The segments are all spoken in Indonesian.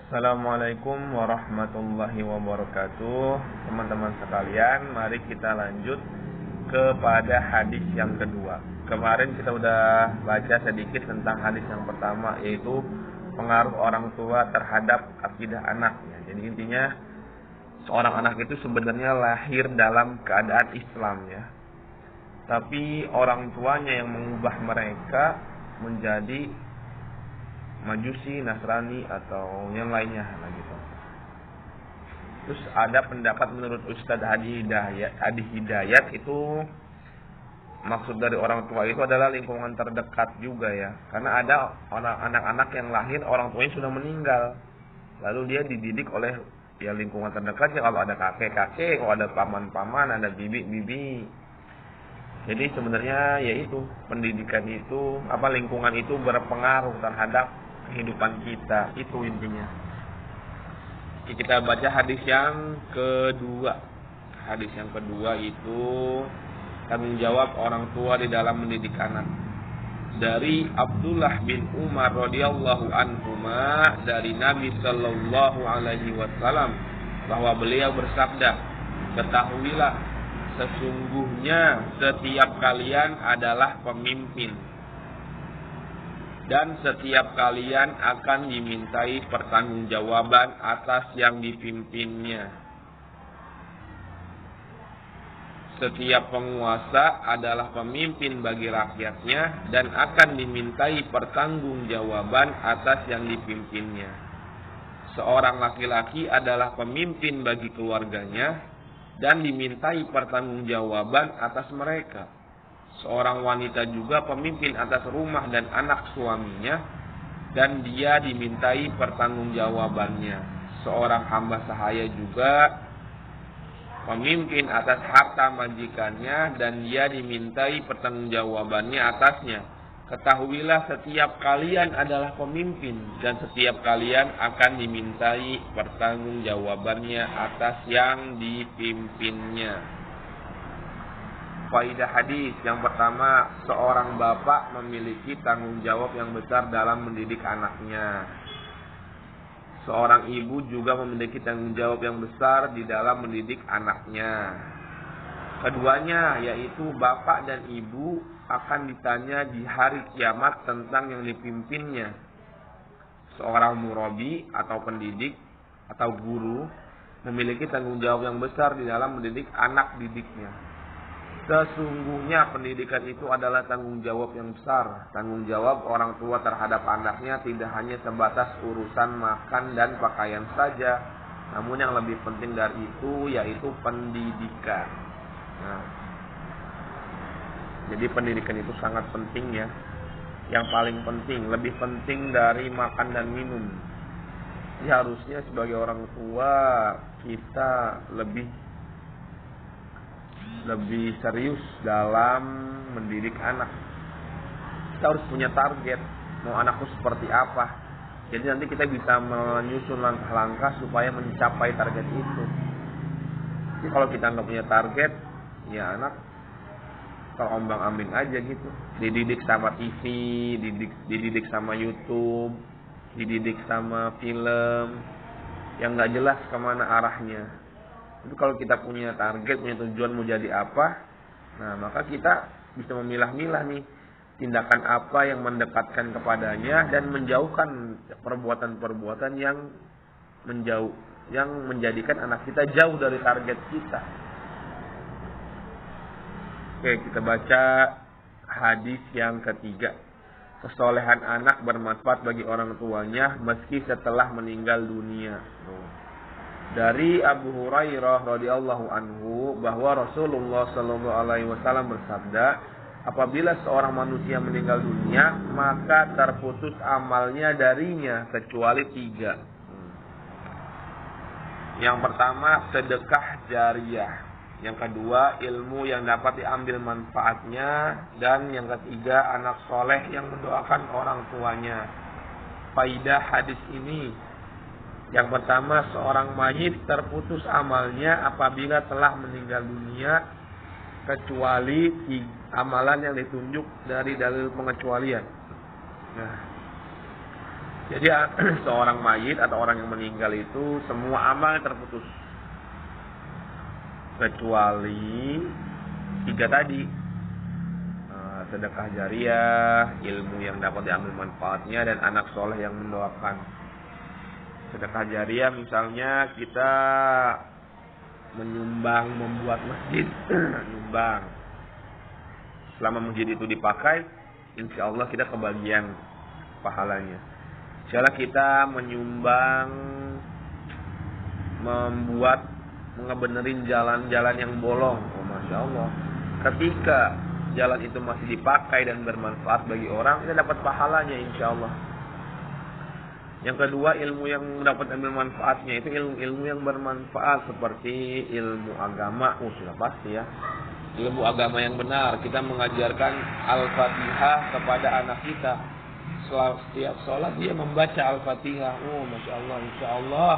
Assalamualaikum warahmatullahi wabarakatuh. Teman-teman sekalian, mari kita lanjut kepada hadis yang kedua. Kemarin kita udah baca sedikit tentang hadis yang pertama, yaitu pengaruh orang tua terhadap akidah anaknya. Jadi intinya seorang anak itu sebenarnya lahir dalam keadaan Islam ya, tapi orang tuanya yang mengubah mereka menjadi Majusi, Nasrani atau yang lainnya gitu. Terus ada pendapat menurut Ustadz Adi Hidayat itu maksud dari orang tua itu adalah lingkungan terdekat juga ya. Karena ada anak-anak yang lahir orang tuanya sudah meninggal, lalu dia dididik oleh ya lingkungan terdekatnya. Kalau ada kakek-kakek, kalau ada paman-paman, ada bibi-bibi. Jadi sebenarnya yaitu pendidikan itu lingkungan itu berpengaruh terhadap kehidupan kita, itu intinya. Kita baca hadis yang kedua. Hadis yang kedua itu tanggung jawab orang tua di dalam mendidik anak. Dari Abdullah bin Umar radhiyallahu anhuma, dari Nabi sallallahu alaihi wasallam bahwa beliau bersabda, ketahuilah sesungguhnya setiap kalian adalah pemimpin dan setiap kalian akan dimintai pertanggungjawaban atas yang dipimpinnya. Setiap penguasa adalah pemimpin bagi rakyatnya dan akan dimintai pertanggungjawaban atas yang dipimpinnya. Seorang laki-laki adalah pemimpin bagi keluarganya dan dimintai pertanggungjawaban atas mereka. Seorang wanita juga pemimpin atas rumah dan anak suaminya dan dia dimintai pertanggungjawabannya. Seorang hamba sahaya juga pemimpin atas harta majikannya dan dia dimintai pertanggungjawabannya atasnya. Ketahuilah setiap kalian adalah pemimpin dan setiap kalian akan dimintai pertanggungjawabannya atas yang dipimpinnya. Faidah hadis yang pertama, seorang bapak memiliki tanggung jawab yang besar dalam mendidik anaknya. Seorang ibu juga memiliki tanggung jawab yang besar di dalam mendidik anaknya. Keduanya yaitu bapak dan ibu akan ditanya di hari kiamat tentang yang dipimpinnya. Seorang murabi atau pendidik atau guru memiliki tanggung jawab yang besar di dalam mendidik anak didiknya. Sesungguhnya pendidikan itu adalah tanggung jawab yang besar. Tanggung jawab orang tua terhadap anaknya tidak hanya sebatas urusan makan dan pakaian saja, namun yang lebih penting dari itu yaitu pendidikan. Nah, jadi pendidikan itu sangat penting ya. Yang paling penting, lebih penting dari makan dan minum. Jadi harusnya sebagai orang tua kita lebih serius dalam mendidik anak. Kita harus punya target, mau anakku seperti apa. Jadi nanti kita bisa menyusun langkah-langkah supaya mencapai target itu. Jadi kalau kita nggak punya target, ya anak terombang-ambing aja gitu. Dididik sama TV, dididik sama YouTube, dididik sama film yang nggak jelas kemana arahnya. Itu kalau kita punya target, punya tujuan mau jadi apa, nah maka kita bisa memilah-milah nih tindakan apa yang mendekatkan kepadanya dan menjauhkan perbuatan-perbuatan yang menjadikan anak kita jauh dari target kita. Oke, kita baca hadis yang ketiga. Kesolehan anak bermanfaat bagi orang tuanya meski setelah meninggal dunia. Dari Abu Hurairah radhiyallahu anhu bahwa Rasulullah sallallahu alaihi wasallam bersabda, apabila seorang manusia meninggal dunia, maka terputus amalnya darinya kecuali 3. Yang pertama, sedekah jariyah. Yang kedua, ilmu yang dapat diambil manfaatnya, dan yang ketiga, anak soleh yang mendoakan orang tuanya. Faidah hadis ini, yang pertama, seorang mayit terputus amalnya apabila telah meninggal dunia kecuali amalan yang ditunjuk dari dalil pengecualian. Nah, Jadi seorang mayit atau orang yang meninggal itu semua amalnya terputus kecuali 3 tadi. Sedekah jariah, ilmu yang dapat diambil manfaatnya, dan anak soleh yang mendoakan. Sedekah jariah misalnya kita menyumbang, membuat masjid, nyumbang. Selama masjid itu dipakai, insya Allah kita kebagian pahalanya. Misalnya kita menyumbang, membuat, ngebenerin jalan-jalan yang bolong, masya Allah. Ketika jalan itu masih dipakai dan bermanfaat bagi orang, kita dapat pahalanya insya Allah. Yang kedua, ilmu yang dapat ambil manfaatnya itu ilmu yang bermanfaat seperti ilmu agama. Sudah pasti ya. Ilmu agama yang benar. Kita mengajarkan Al-Fatihah kepada anak kita. Setiap sholat dia membaca Al-Fatihah. Masya Allah,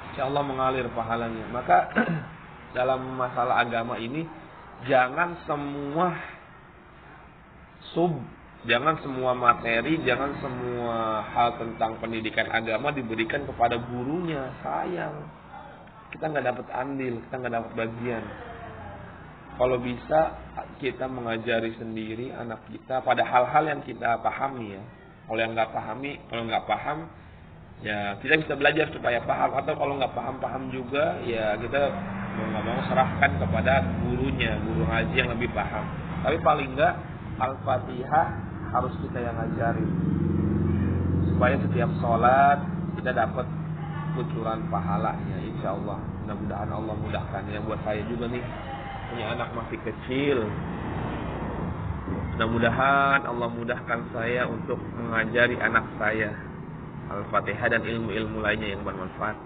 insya Allah mengalir pahalanya. Maka dalam masalah agama ini, jangan semua jangan semua materi, jangan semua hal tentang pendidikan agama diberikan kepada gurunya. Sayang, kita nggak dapat andil, kita nggak dapat bagian. Kalau bisa kita mengajari sendiri anak kita pada hal-hal yang kita pahami ya. Kalau nggak paham, ya kita bisa belajar supaya paham. Atau kalau nggak paham juga, ya kita mau nggak mau serahkan kepada gurunya, guru ngaji yang lebih paham. Tapi paling nggak Al-Fatihah harus kita yang ngajarin, supaya setiap sholat kita dapat kucuran pahalanya insya Allah. Mudah-mudahan Allah mudahkan ya. Buat saya juga nih, punya anak masih kecil, mudah-mudahan Allah mudahkan saya untuk mengajari anak saya Al-Fatihah dan ilmu-ilmu lainnya yang bermanfaat.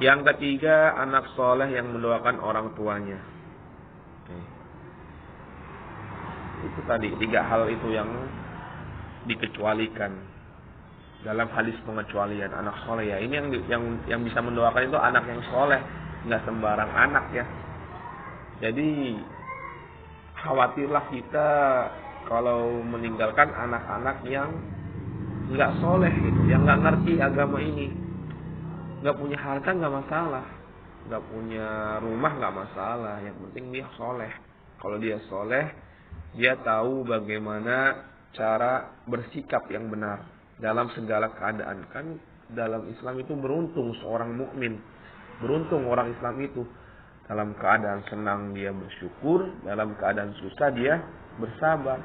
Yang ketiga, anak soleh yang mendoakan orang tuanya. Itu tadi 3 hal itu yang dikecualikan dalam hadis pengecualian anak soleh ya. Ini yang bisa mendoakan itu anak yang soleh, nggak sembarang anak ya. Jadi khawatirlah kita kalau meninggalkan anak-anak yang nggak soleh gitu, yang nggak ngerti agama ini. Nggak punya harta nggak masalah, nggak punya rumah nggak masalah, yang penting dia soleh. Kalau dia soleh, dia tahu bagaimana cara bersikap yang benar dalam segala keadaan. Kan dalam Islam itu beruntung seorang mukmin, beruntung orang Islam itu. Dalam keadaan senang dia bersyukur, dalam keadaan susah dia bersabar.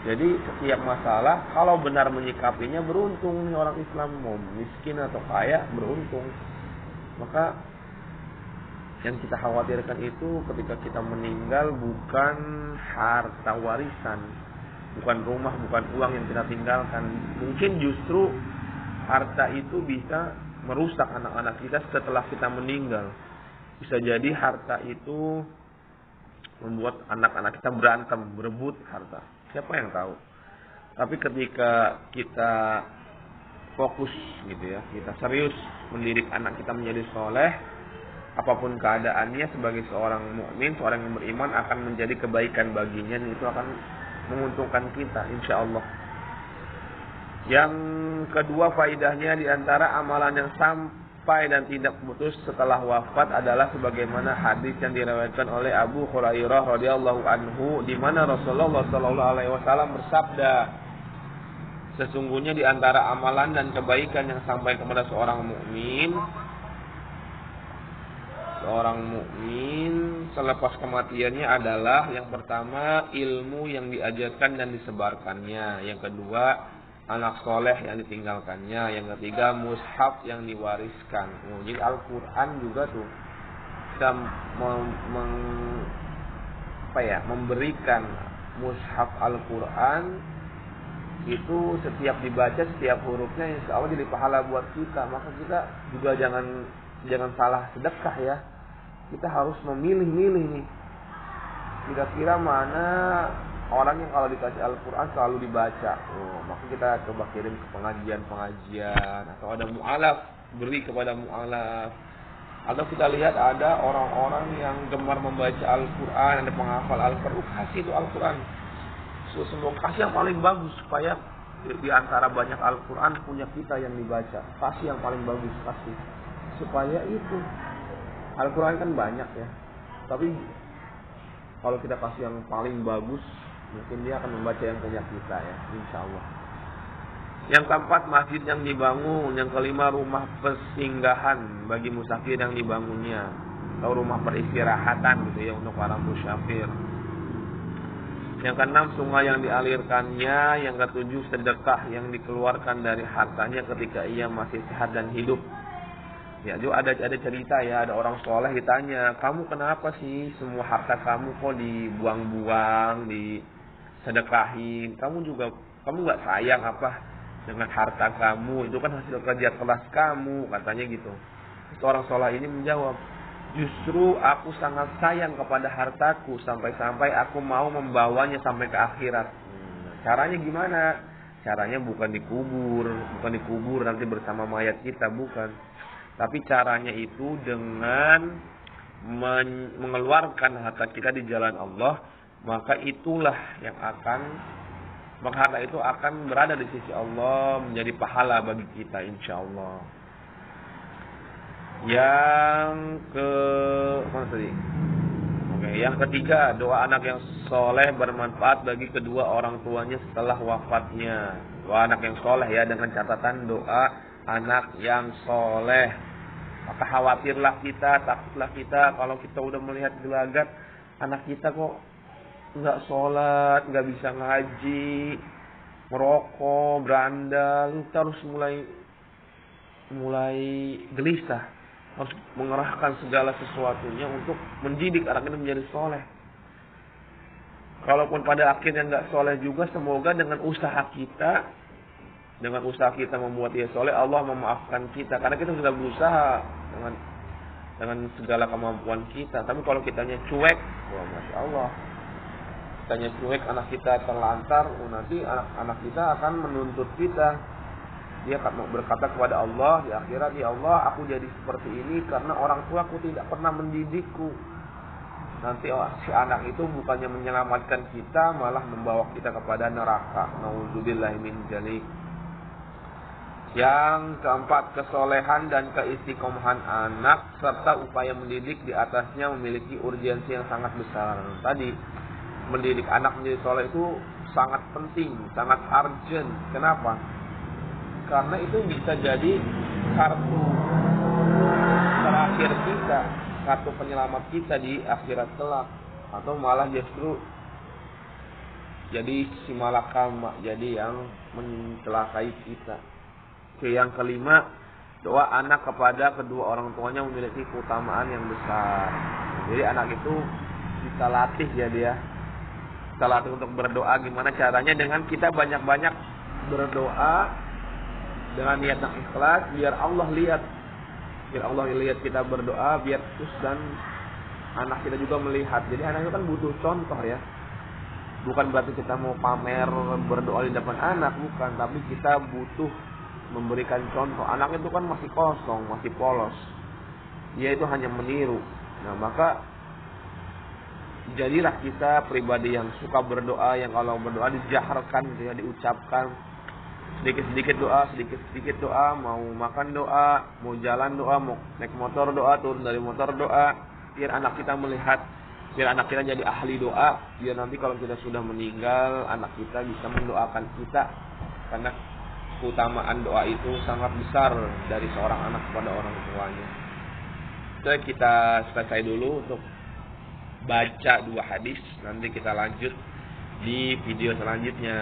Jadi setiap masalah kalau benar menyikapinya, beruntung nih orang Islam, mau miskin atau kaya beruntung. Maka yang kita khawatirkan itu ketika kita meninggal bukan harta warisan, bukan rumah, bukan uang yang kita tinggalkan. Mungkin justru harta itu bisa merusak anak-anak kita setelah kita meninggal. Bisa jadi harta itu membuat anak-anak kita berantem, berebut harta. Siapa yang tahu? Tapi ketika kita fokus gitu ya, kita serius mendidik anak kita menjadi soleh, apapun keadaannya sebagai seorang mukmin, seorang yang beriman akan menjadi kebaikan baginya, dan itu akan menguntungkan kita insya Allah. Yang kedua faidahnya, diantara amalan yang sampai dan tidak putus setelah wafat adalah sebagaimana hadis yang diriwayatkan oleh Abu Hurairah radhiyallahu anhu, di mana Rasulullah sallallahu alaihi wasallam bersabda, sesungguhnya di antara amalan dan kebaikan yang sampai kepada seorang mukmin selepas kematiannya adalah yang pertama ilmu yang diajarkan dan disebarkannya, yang kedua anak soleh yang ditinggalkannya, yang ketiga mushaf yang diwariskan. Jadi Al-Quran juga tuh kita memberikan mushaf Al-Quran itu setiap dibaca, setiap hurufnya insya Allah jadi pahala buat kita. Maka kita juga jangan salah sedekah ya. Kita harus memilih-milih nih. Kira-kira mana orang yang kalau dikasih Al-Quran selalu dibaca. Maka kita coba kirim ke pengajian. Atau ada mu'alaf, beri kepada mu'alaf. Atau kita lihat ada orang-orang yang gemar membaca Al-Quran, ada penghafal Al-Quran, kasih itu Al-Quran. Semua kasih yang paling bagus supaya di antara banyak Al-Quran punya kita yang dibaca. Kasih yang paling bagus, kasih. Supaya itu, Al-Quran kan banyak ya. Tapi kalau kita kasih yang paling bagus, mungkin dia akan membaca yang punya kita ya, insya Allah. Yang keempat, masjid yang dibangun. Yang kelima, rumah persinggahan bagi musafir yang dibangunnya, atau rumah peristirahatan gitu ya untuk para musafir. Yang keenam, sungai yang dialirkannya. Yang ketujuh, sedekah yang dikeluarkan dari hartanya ketika ia masih sehat dan hidup. Ya, juga ada cerita ya, ada orang soleh ditanya, kamu kenapa sih semua harta kamu kok dibuang-buang, disedekahin? Kamu nggak sayang apa dengan harta kamu? Itu kan hasil kerja keras kamu, katanya gitu. Terus orang soleh ini menjawab, justru aku sangat sayang kepada hartaku sampai-sampai aku mau membawanya sampai ke akhirat. Caranya gimana? Caranya bukan dikubur nanti bersama mayat kita, bukan. Tapi caranya itu dengan mengeluarkan harta kita di jalan Allah, maka itulah yang harta itu akan berada di sisi Allah menjadi pahala bagi kita, insya Allah. Yang ketiga, doa anak yang soleh bermanfaat bagi kedua orang tuanya setelah wafatnya. Doa anak yang soleh ya, dengan catatan doa anak yang soleh. Maka khawatirlah kita, takutlah kita kalau kita udah melihat gelagat anak kita kok nggak sholat, nggak bisa ngaji, merokok, berandal. Kita harus mulai gelisah, harus mengerahkan segala sesuatunya untuk mendidik anak ini menjadi soleh. Kalaupun pada akhirnya nggak soleh juga, semoga dengan usaha kita membuat dia soleh, Allah memaafkan kita. Karena kita sudah berusaha dengan segala kemampuan kita. Tapi kalau kitanya cuek, wah Masya Allah. Kitanya cuek, anak kita terlantar, nanti anak kita akan menuntut kita. Dia akan berkata kepada Allah di akhirat, ya Allah, aku jadi seperti ini karena orang tuaku tidak pernah mendidikku. Nanti si anak itu bukannya menyelamatkan kita, malah membawa kita kepada neraka. Nauzubillahi min dzalik. Yang keempat, kesolehan dan keistiqomahan anak serta upaya mendidik di atasnya memiliki urgensi yang sangat besar. Tadi mendidik anak menjadi soleh itu sangat penting, sangat urgent. Kenapa? Karena itu bisa jadi kartu terakhir kita, kartu penyelamat kita di akhirat kelak, atau malah justru jadi si malakama, jadi yang mencelakai kita. Yang kelima, doa anak kepada kedua orang tuanya memiliki keutamaan yang besar. Jadi anak itu kita latih ya dia. Kita latih untuk berdoa. Gimana caranya? Dengan kita banyak-banyak berdoa dengan niat yang ikhlas, biar Allah lihat kita berdoa, biar terus dan anak kita juga melihat. Jadi anak itu kan butuh contoh ya. Bukan berarti kita mau pamer berdoa di depan anak, bukan. Tapi kita butuh memberikan contoh. Anak itu kan masih kosong, masih polos. Dia itu hanya meniru. Nah, maka jadilah kita pribadi yang suka berdoa, yang kalau berdoa dijaharkan, gitu ya, diucapkan. Sedikit-sedikit doa, mau makan doa, mau jalan doa, mau naik motor doa, turun dari motor doa. Biar anak kita melihat, biar anak kita jadi ahli doa. Biar nanti kalau kita sudah meninggal, anak kita bisa mendoakan kita. Karena keutamaan doa itu sangat besar dari seorang anak kepada orang tuanya. Jadi kita selesai dulu untuk baca 2 hadis. Nanti kita lanjut di video selanjutnya.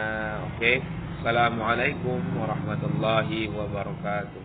Oke. Assalamualaikum warahmatullahi wabarakatuh.